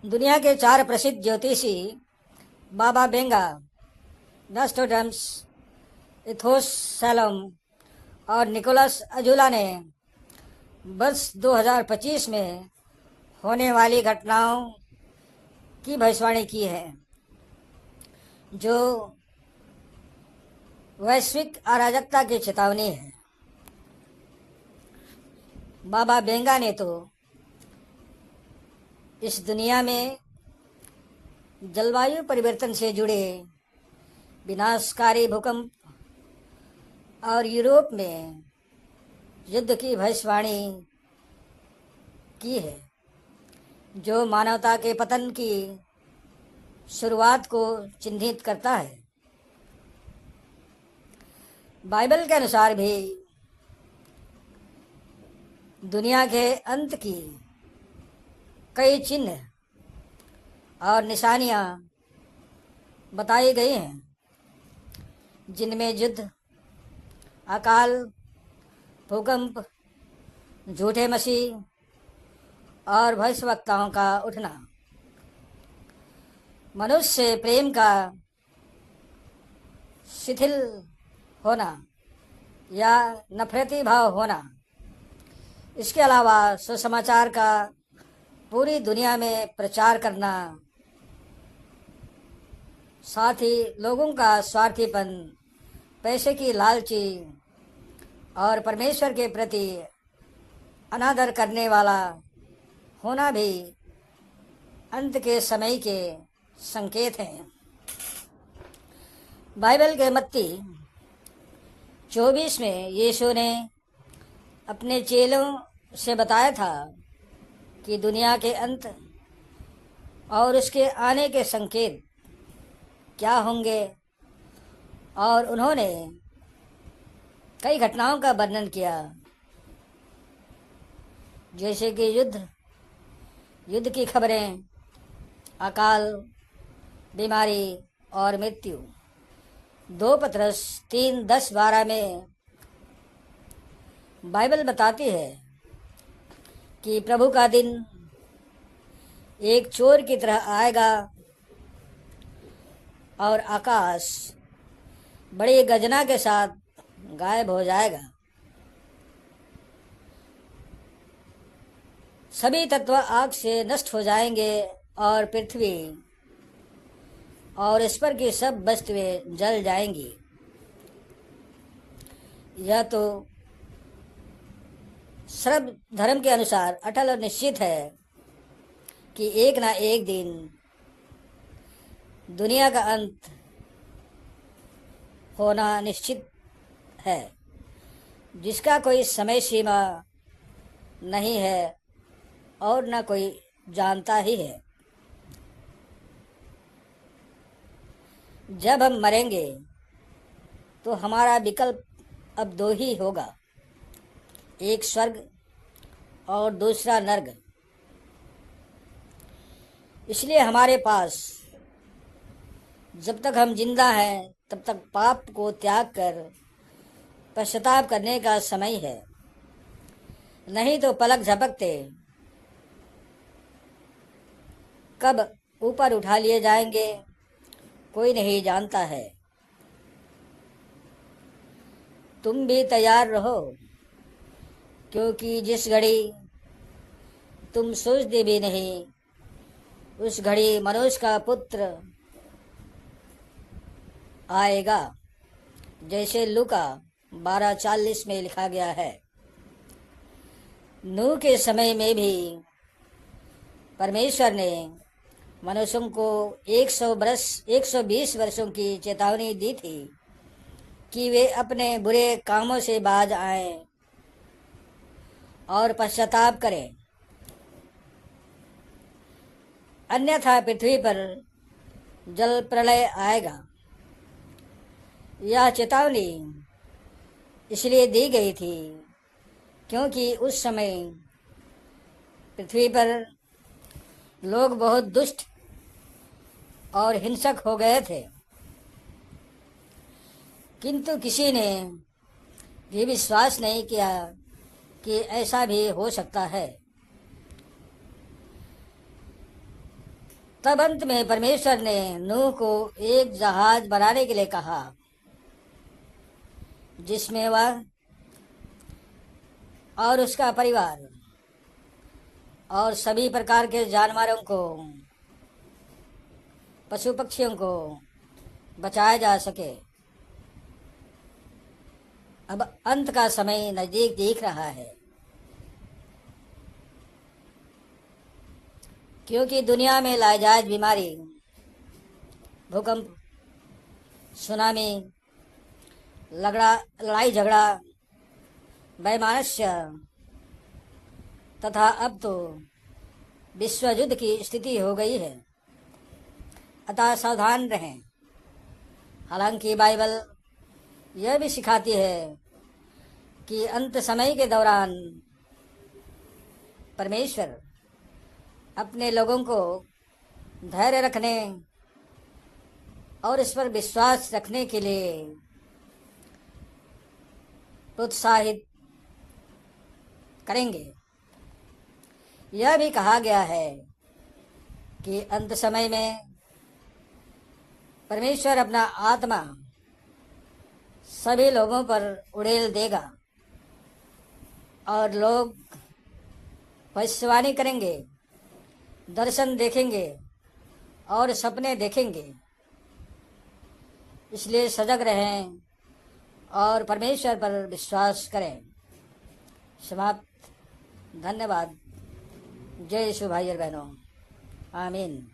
दुनिया के 4 प्रसिद्ध ज्योतिषी बाबा बेंगा, नॉस्ट्रैडमस, एथोस सैलोम और निकोलस अजूला ने वर्ष 2025 में होने वाली घटनाओं की भविष्यवाणी की है, जो वैश्विक अराजकता की चेतावनी है। बाबा बेंगा ने तो इस दुनिया में जलवायु परिवर्तन से जुड़े विनाशकारी भूकंप और यूरोप में युद्ध की भविष्यवाणी की है, जो मानवता के पतन की शुरुआत को चिन्हित करता है। बाइबल के अनुसार भी दुनिया के अंत की कई चिन्ह और निशानियां बताई गई हैं, जिनमें युद्ध, अकाल, भूकंप, झूठे मसीह और भविष्यवक्ताओं का उठना, मनुष्य से प्रेम का शिथिल होना या नफरती भाव होना। इसके अलावा सुसमाचार का पूरी दुनिया में प्रचार करना, साथ ही लोगों का स्वार्थीपन, पैसे की लालची और परमेश्वर के प्रति अनादर करने वाला होना भी अंत के समय के संकेत हैं। बाइबल के मत्ती 24 में यीशु ने अपने चेलों से बताया था कि दुनिया के अंत और उसके आने के संकेत क्या होंगे, और उन्होंने कई घटनाओं का वर्णन किया, जैसे कि युद्ध की खबरें, अकाल, बीमारी और मृत्यु। 2 पतरस 3:10-12 में बाइबल बताती है कि प्रभु का दिन एक चोर की तरह आएगा और आकाश बड़ी गर्जना के साथ गायब हो जाएगा। सभी तत्व आग से नष्ट हो जाएंगे और पृथ्वी और इस पर की सब वस्तुएं जल जाएंगी। यह तो सर्व धर्म के अनुसार अटल और निश्चित है कि एक ना एक दिन दुनिया का अंत होना निश्चित है, जिसका कोई समय सीमा नहीं है और न कोई जानता ही है। जब हम मरेंगे तो हमारा विकल्प अब 2 ही होगा, एक स्वर्ग और दूसरा नर्क। इसलिए हमारे पास जब तक हम जिंदा हैं तब तक पाप को त्याग कर पश्चाताप करने का समय है, नहीं तो पलक झपकते कब ऊपर उठा लिए जाएंगे कोई नहीं जानता है। तुम भी तैयार रहो, क्योंकि जिस घड़ी तुम सोचते भी नहीं, उस घड़ी मनुष्य का पुत्र आएगा, जैसे लूका 12:40 में लिखा गया है। नूह के समय में भी परमेश्वर ने मनुष्यों को 120 वर्षों की चेतावनी दी थी कि वे अपने बुरे कामों से बाज आएं और पश्चाताप करें, अन्यथा पृथ्वी पर जल प्रलय आएगा। यह चेतावनी इसलिए दी गई थी क्योंकि उस समय पृथ्वी पर लोग बहुत दुष्ट और हिंसक हो गए थे, किंतु किसी ने भी विश्वास नहीं किया कि ऐसा भी हो सकता है। तब अंत में परमेश्वर ने नूह को एक जहाज बनाने के लिए कहा, जिसमें वह और उसका परिवार और सभी प्रकार के जानवरों को, पशु पक्षियों को बचाया जा सके। अब अंत का समय नजदीक दिख रहा है, क्योंकि दुनिया में लाइलाज बीमारी, भूकंप, सुनामी, लड़ाई झगड़ा, वैमनस्य तथा अब तो विश्व युद्ध की स्थिति हो गई है। अतः सावधान रहें। हालांकि बाइबल यह भी सिखाती है कि अंत समय के दौरान परमेश्वर अपने लोगों को धैर्य रखने और इस पर विश्वास रखने के लिए प्रोत्साहित करेंगे। यह भी कहा गया है कि अंत समय में परमेश्वर अपना आत्मा सभी लोगों पर उड़ेल देगा और लोग भविष्यवाणी करेंगे, दर्शन देखेंगे और सपने देखेंगे। इसलिए सजग रहें और परमेश्वर पर विश्वास करें। समाप्त। धन्यवाद। जय यीशु भाई और बहनों। आमीन।